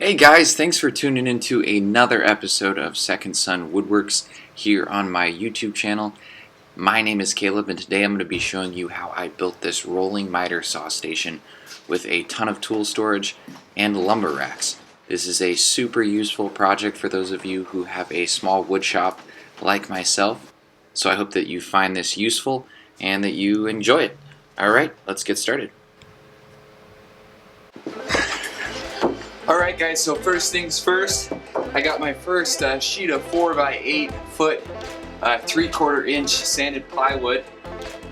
Hey guys, thanks for tuning into another episode of Second Son Woodworks here on my YouTube channel. My name is Caleb, and today I'm going to be showing you how I built this rolling miter saw station with a ton of tool storage and lumber racks. This is a super useful project for those of you who have a small wood shop like myself, so I hope that you find this useful and that you enjoy it. Alright, let's get started. Alright guys, so first things first, I got my first sheet of 4x8 foot 3/4 inch sanded plywood,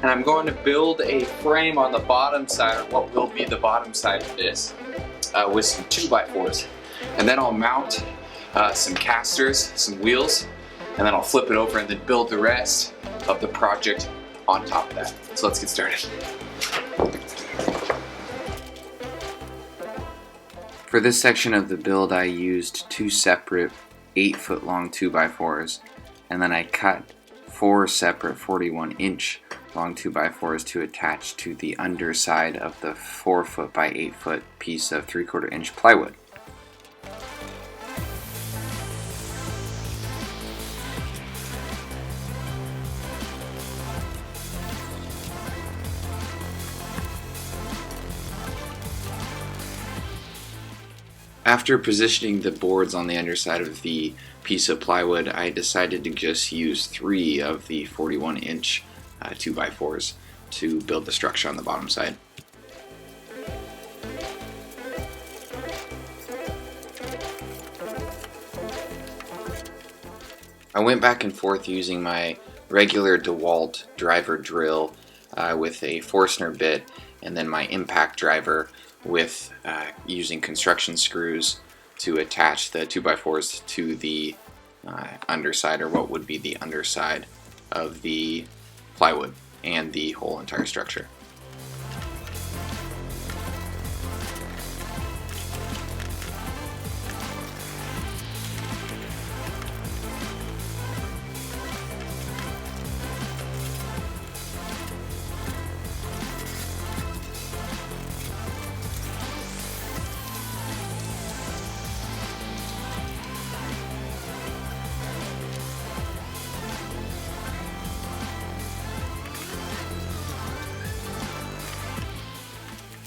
and I'm going to build a frame on the bottom side, or what will be the bottom side of this, with some 2x4s. And then I'll mount some casters, some wheels, and then I'll flip it over and then build the rest of the project on top of that. So let's get started. For this section of the build, I used two separate 8-foot long 2x4s, and then I cut 4 separate 41-inch long 2x4s to attach to the underside of the 4-foot by 8-foot piece of 3/4 inch plywood. After positioning the boards on the underside of the piece of plywood, I decided to just use 3 of the 41-inch 2x4s to build the structure on the bottom side. I went back and forth using my regular DeWalt driver drill with a Forstner bit, and then my impact driver with using construction screws to attach the 2x4s to the underside, or what would be the underside of the plywood and the whole entire structure.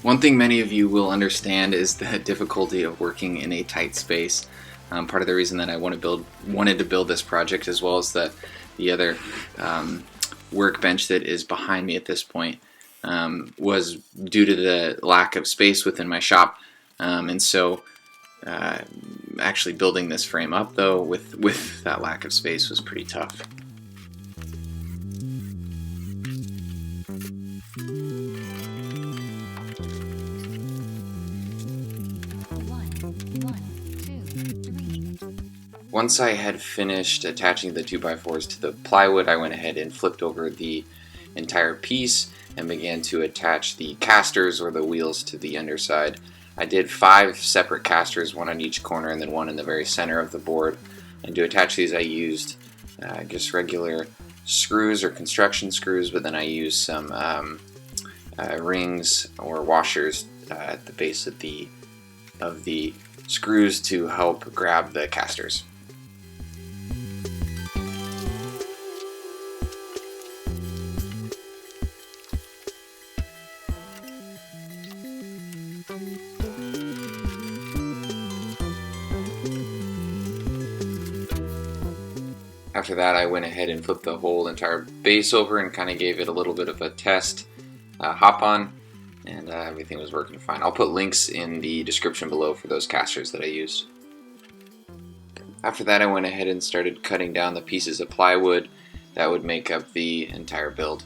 One thing many of you will understand is the difficulty of working in a tight space. Part of the reason that I wanted to build this project, as well as the other workbench that is behind me at this point, was due to the lack of space within my shop. And so actually building this frame up, though, with that lack of space was pretty tough. Once I had finished attaching the 2x4s to the plywood, I went ahead and flipped over the entire piece and began to attach the casters, or the wheels, to the underside. I did 5 separate casters, 1 on each corner and then 1 in the very center of the board. And to attach these I used just regular screws or construction screws, but then I used some rings or washers at the base of the screws to help grab the casters. After that, I went ahead and flipped the whole entire base over and kind of gave it a little bit of a test hop on, and everything was working fine. I'll put links in the description below for those casters that I used. After that, I went ahead and started cutting down the pieces of plywood that would make up the entire build.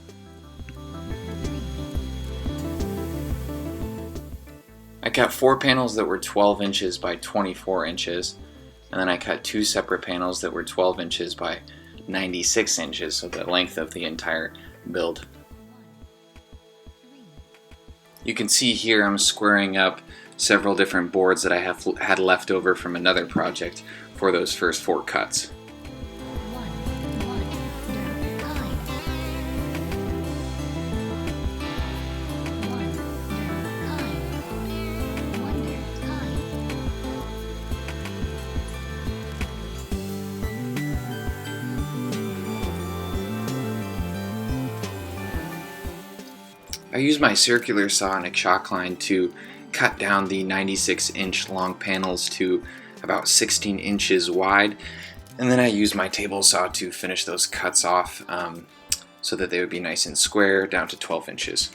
I cut 4 panels that were 12 inches by 24 inches, and then I cut 2 separate panels that were 12 inches by 96 inches, so the length of the entire build. You can see here I'm squaring up several different boards that I had left over from another project for those first 4 cuts. I use my circular saw and a chalk line to cut down the 96-inch long panels to about 16 inches wide, and then I use my table saw to finish those cuts off so that they would be nice and square down to 12 inches.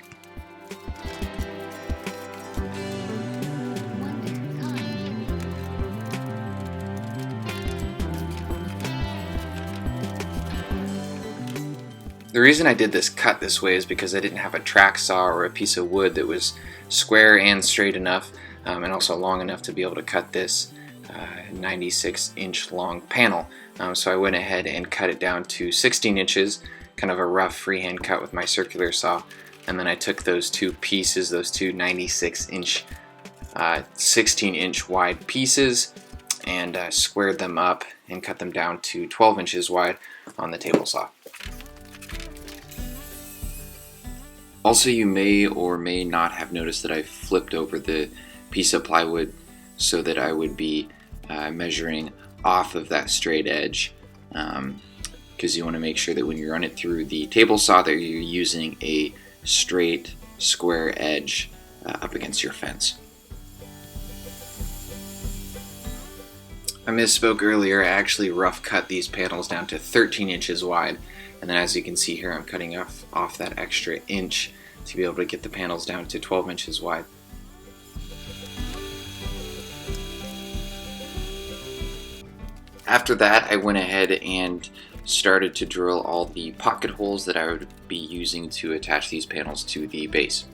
The reason I did this cut this way is because I didn't have a track saw or a piece of wood that was square and straight enough, and also long enough to be able to cut this 96-inch long panel. So I went ahead and cut it down to 16 inches, kind of a rough freehand cut with my circular saw, and then I took those two pieces, those two 96-inch, 16-inch wide pieces, and squared them up and cut them down to 12 inches wide on the table saw. Also, you may or may not have noticed that I flipped over the piece of plywood so that I would be measuring off of that straight edge, because you want to make sure that when you run it through the table saw that you're using a straight square edge up against your fence. I misspoke earlier. I actually rough cut these panels down to 13 inches wide, and then as you can see here, I'm cutting off that extra inch to be able to get the panels down to 12 inches wide. After that, I went ahead and started to drill all the pocket holes that I would be using to attach these panels to the base.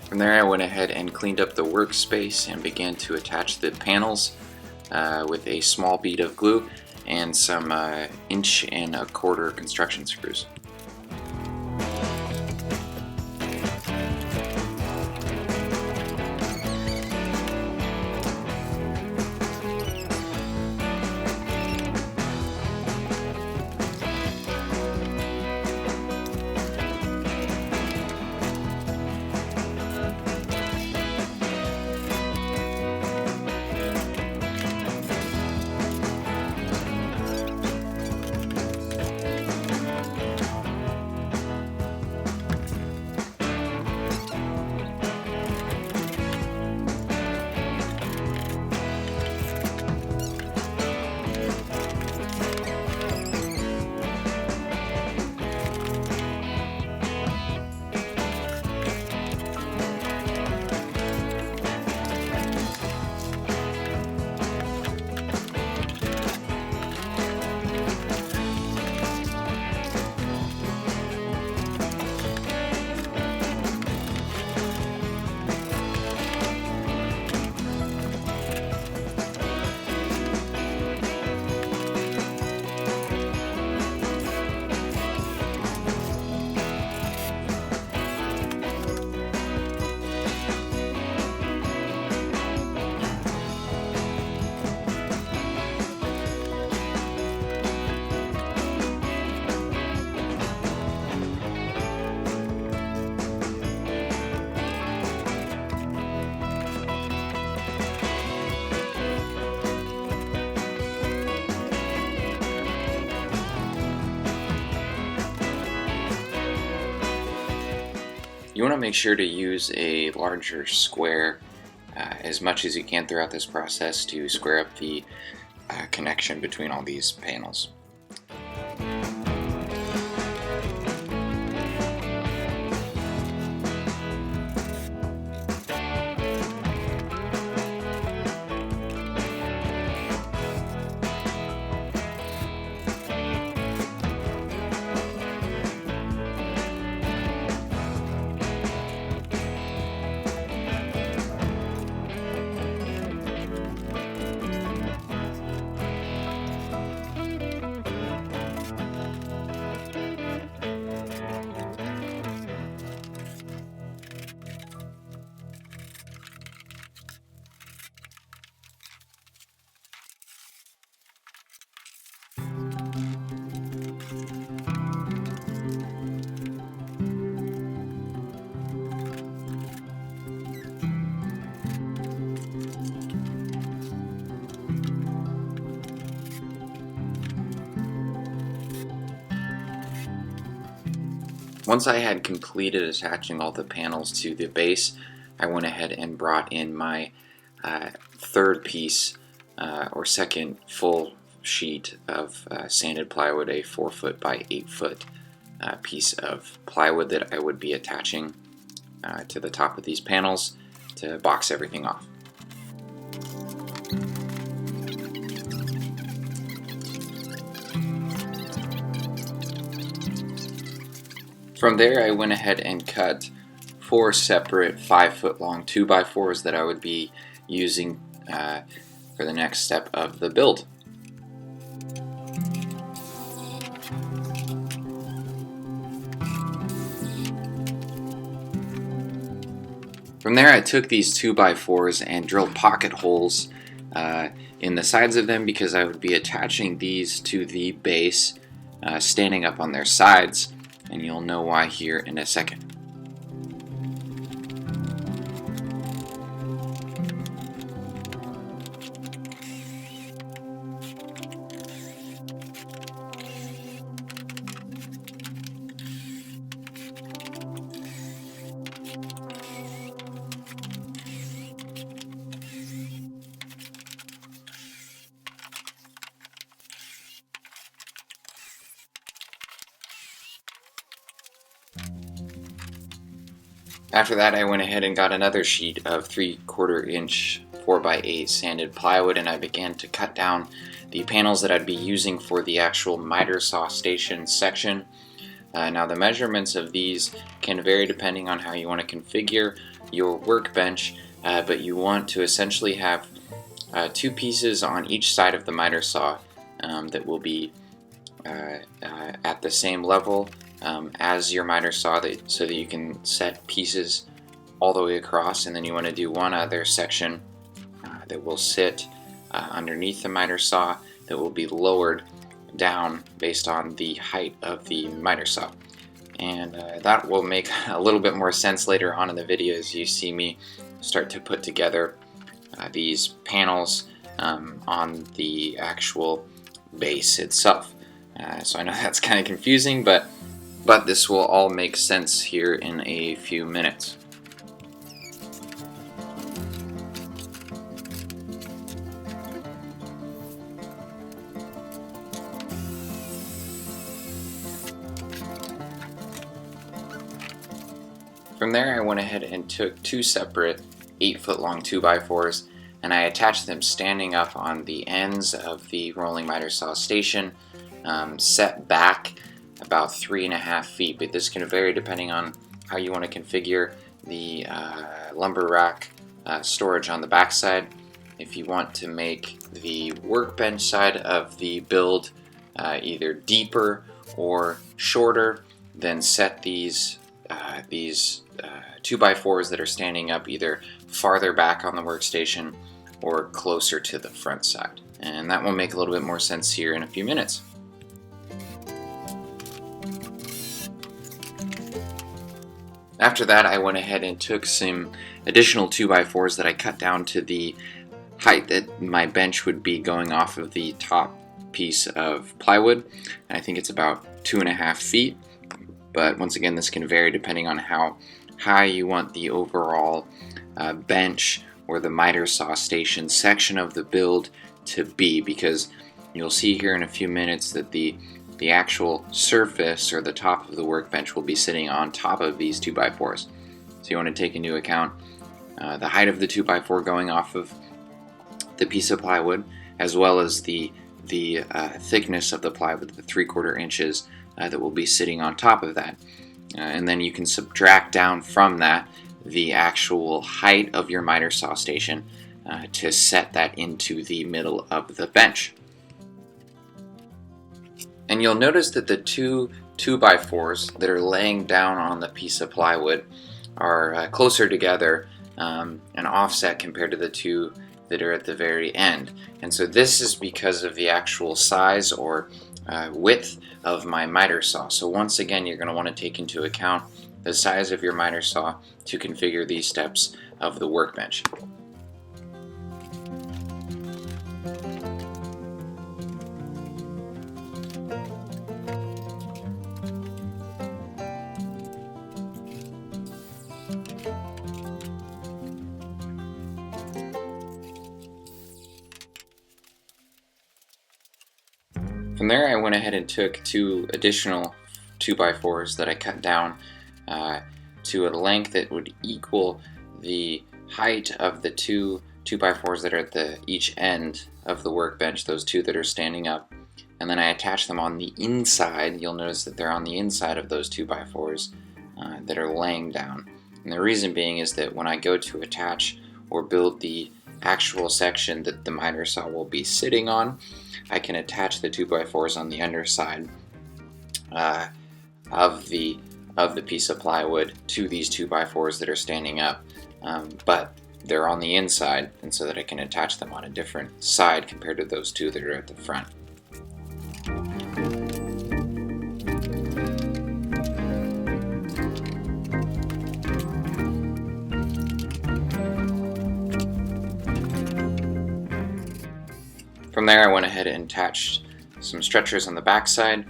From there I went ahead and cleaned up the workspace and began to attach the panels with a small bead of glue and some 1 1/4" construction screws. You want to make sure to use a larger square as much as you can throughout this process to square up the connection between all these panels. Once I had completed attaching all the panels to the base, I went ahead and brought in my third piece or second full sheet of sanded plywood, a 4-foot by 8-foot piece of plywood that I would be attaching to the top of these panels to box everything off. From there, I went ahead and cut 4 separate 5-foot long 2x4s that I would be using for the next step of the build. From there, I took these 2x4s and drilled pocket holes in the sides of them because I would be attaching these to the base, standing up on their sides, and you'll know why here in a second. After that, I went ahead and got another sheet of 3/4 inch 4x8 sanded plywood, and I began to cut down the panels that I'd be using for the actual miter saw station section. Now the measurements of these can vary depending on how you want to configure your workbench, but you want to essentially have 2 pieces on each side of the miter saw that will be at the same level as your miter saw, so that you can set pieces all the way across, and then you want to do one other section that will sit underneath the miter saw that will be lowered down based on the height of the miter saw. And that will make a little bit more sense later on in the video as you see me start to put together these panels on the actual base itself. So I know that's kind of confusing, but this will all make sense here in a few minutes. From there, I went ahead and took 2 separate 8-foot long 2x4s, and I attached them standing up on the ends of the rolling miter saw station, set back about 3.5 feet, but this can vary depending on how you want to configure the lumber rack storage on the back side. If you want to make the workbench side of the build either deeper or shorter, then set these 2x4s that are standing up either farther back on the workstation or closer to the front side. And that will make a little bit more sense here in a few minutes. After that, I went ahead and took some additional 2x4s that I cut down to the height that my bench would be going off of the top piece of plywood. And I think it's about 2.5 feet, but once again, this can vary depending on how high you want the overall bench or the miter saw station section of the build to be, because you'll see here in a few minutes that the actual surface or the top of the workbench will be sitting on top of these 2x4s. So you want to take into account the height of the 2x4 going off of the piece of plywood, as well as the thickness of the plywood, the 3/4 inches that will be sitting on top of that. And then you can subtract down from that the actual height of your miter saw station to set that into the middle of the bench. And you'll notice that the 2x4s that are laying down on the piece of plywood are closer together and offset compared to the 2 that are at the very end. And so this is because of the actual size or width of my miter saw. So once again, you're going to want to take into account the size of your miter saw to configure these steps of the workbench. From there, I went ahead and took two additional 2x4s that I cut down to a length that would equal the height of the two 2x4s that are at each end of the workbench, those two that are standing up. And then I attach them on the inside. You'll notice that they're on the inside of those 2x4s that are laying down. And the reason being is that when I go to attach or build the actual section that the miter saw will be sitting on, I can attach the 2x4s on the underside of the piece of plywood to these 2x4s that are standing up, but they're on the inside, and so that I can attach them on a different side compared to those two that are at the front. From there, I went ahead and attached some stretchers on the back side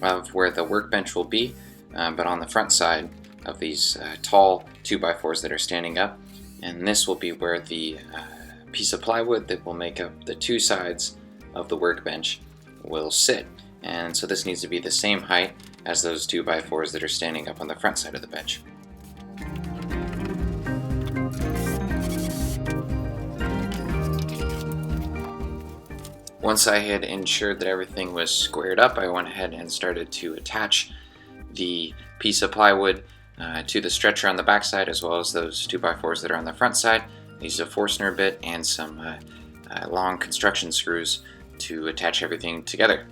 of where the workbench will be, but on the front side of these tall 2x4s that are standing up. And this will be where the piece of plywood that will make up the two sides of the workbench will sit. And so this needs to be the same height as those 2x4s that are standing up on the front side of the bench. Once I had ensured that everything was squared up, I went ahead and started to attach the piece of plywood to the stretcher on the back side, as well as those 2x4s that are on the front side. I used a Forstner bit and some long construction screws to attach everything together.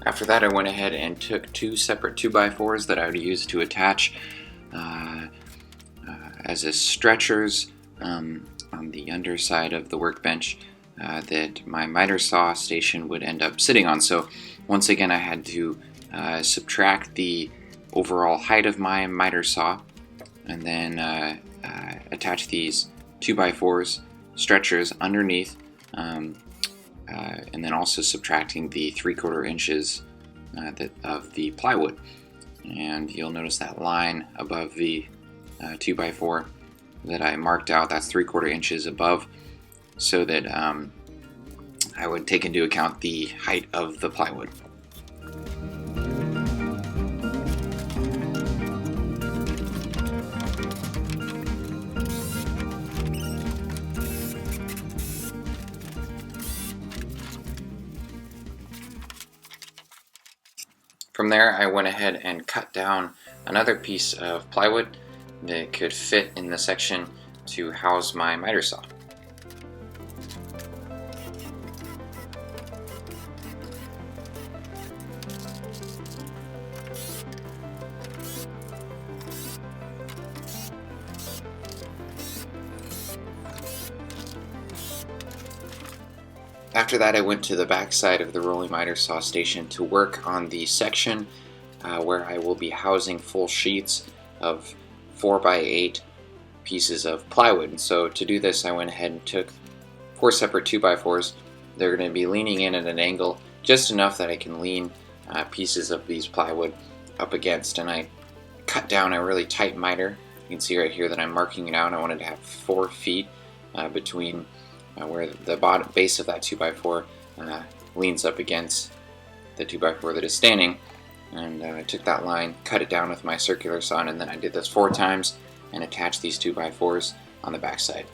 After that, I went ahead and took two separate 2x4s that I would use to attach as stretchers on the underside of the workbench that my miter saw station would end up sitting on. So once again, I had to subtract the overall height of my miter saw and then attach these 2x4s stretchers underneath, and then also subtracting the 3/4 inches of the plywood. And you'll notice that line above the 2x4 that I marked out, that's 3/4 inches above, so that I would take into account the height of the plywood. From there, I went ahead and cut down another piece of plywood that could fit in the section to house my miter saw. After that, I went to the back side of the rolling miter saw station to work on the section where I will be housing full sheets of 4x8 pieces of plywood. And so to do this, I went ahead and took 4 separate 2x4s. They're going to be leaning in at an angle just enough that I can lean pieces of these plywood up against. And I cut down a really tight miter. You can see right here that I'm marking it out. I wanted to have 4 feet between where the base of that 2x4 leans up against the 2x4 that is standing. And I took that line, cut it down with my circular saw, and then I did this 4 times and attached these 2x4s on the back side.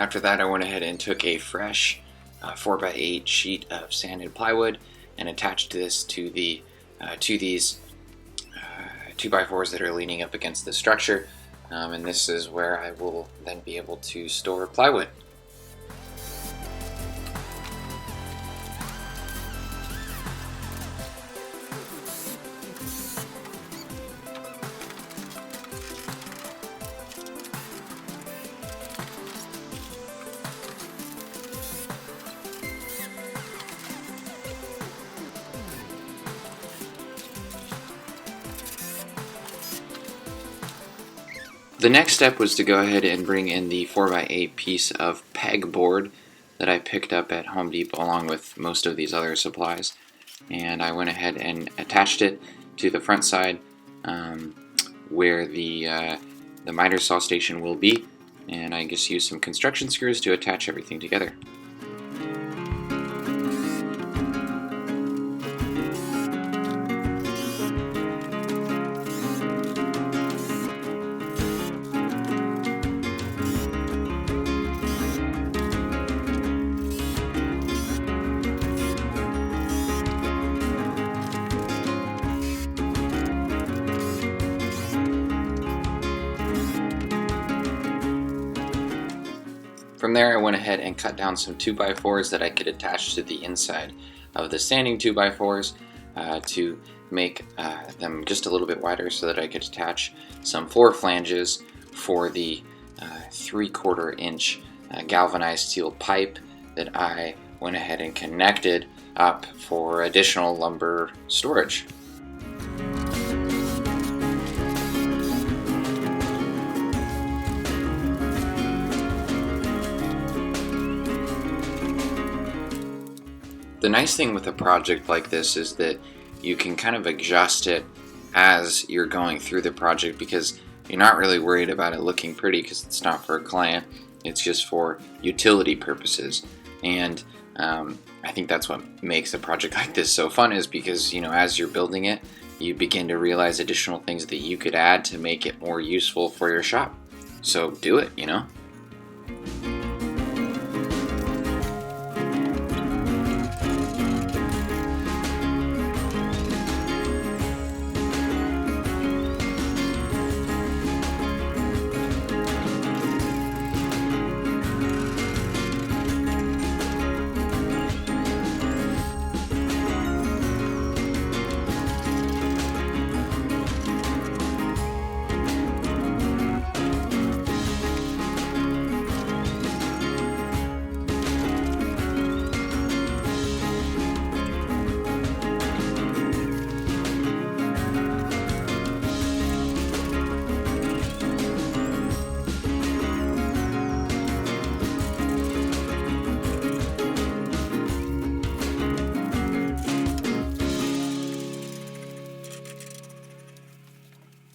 After that, I went ahead and took a fresh 4x8 sheet of sanded plywood and attached this to these 2x4s that are leaning up against the structure, and this is where I will then be able to store plywood. The next step was to go ahead and bring in the 4x8 piece of pegboard that I picked up at Home Depot along with most of these other supplies, and I went ahead and attached it to the front side where the miter saw station will be, and I just used some construction screws to attach everything together. From there, I went ahead and cut down some 2x4s that I could attach to the inside of the standing 2x4s to make them just a little bit wider so that I could attach some floor flanges for the 3/4 inch galvanized steel pipe that I went ahead and connected up for additional lumber storage. The nice thing with a project like this is that you can kind of adjust it as you're going through the project, because you're not really worried about it looking pretty because it's not for a client, it's just for utility purposes. And I think that's what makes a project like this so fun, is because, as you're building it, you begin to realize additional things that you could add to make it more useful for your shop. So do it.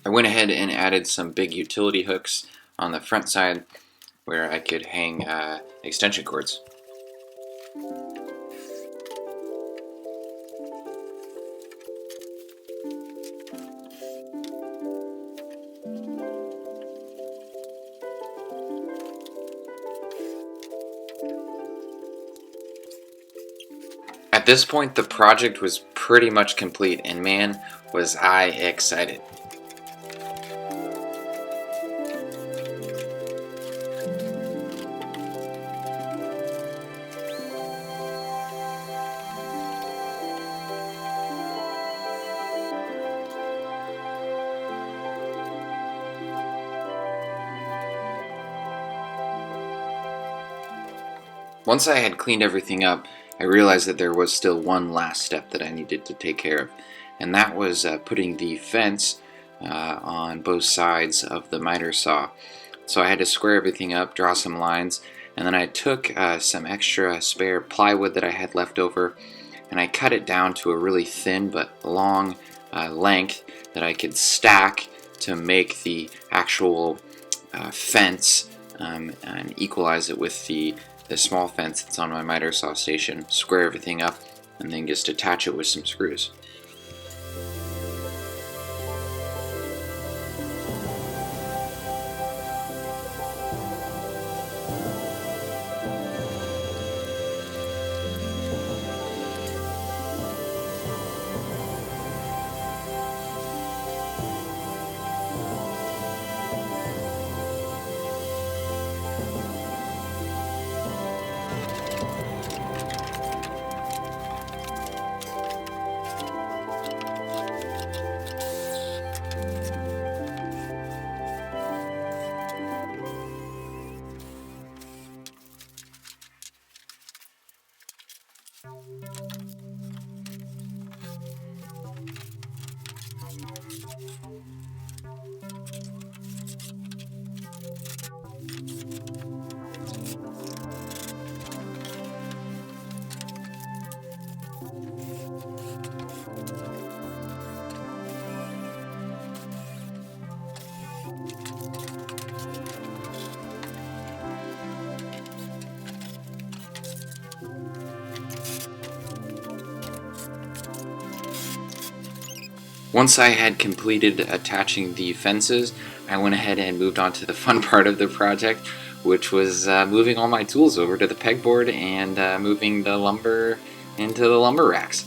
I went ahead and added some big utility hooks on the front side where I could hang extension cords. At this point, the project was pretty much complete, and man, was I excited. Once I had cleaned everything up, I realized that there was still one last step that I needed to take care of, and that was putting the fence on both sides of the miter saw. So I had to square everything up, draw some lines, and then I took some extra spare plywood that I had left over, and I cut it down to a really thin but long length that I could stack to make the actual fence and equalize it with the small fence that's on my miter saw station, square everything up, and then just attach it with some screws. Once I had completed attaching the fences, I went ahead and moved on to the fun part of the project, which was moving all my tools over to the pegboard and moving the lumber into the lumber racks.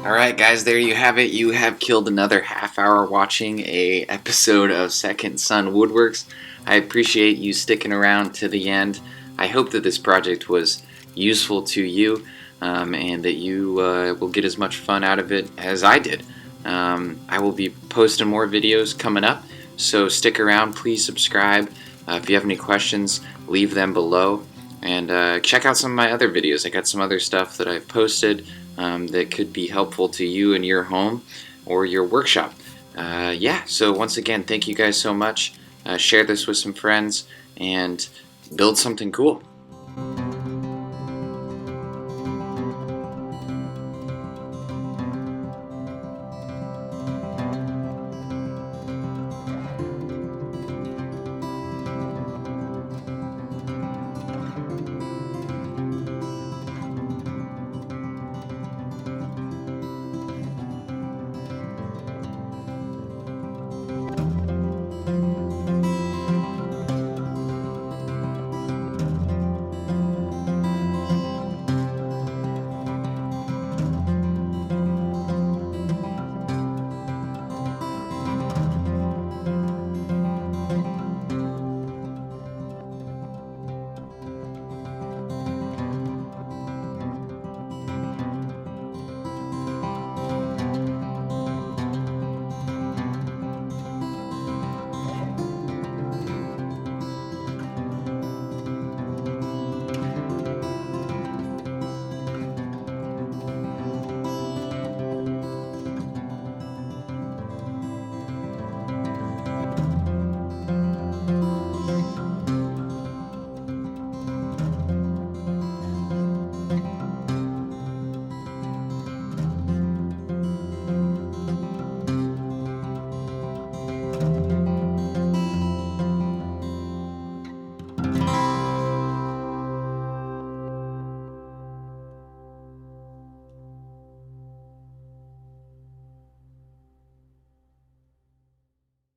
Alright guys, there you have it. You have killed another half hour watching a episode of Second Son Woodworks. I appreciate you sticking around to the end. I hope that this project was useful to you and that you will get as much fun out of it as I did. I will be posting more videos coming up, so stick around. Please subscribe. If you have any questions, leave them below. And check out some of my other videos. I got some other stuff that I've posted that could be helpful to you in your home or your workshop. Yeah, so once again, thank you guys so much. Share this with some friends and build something cool.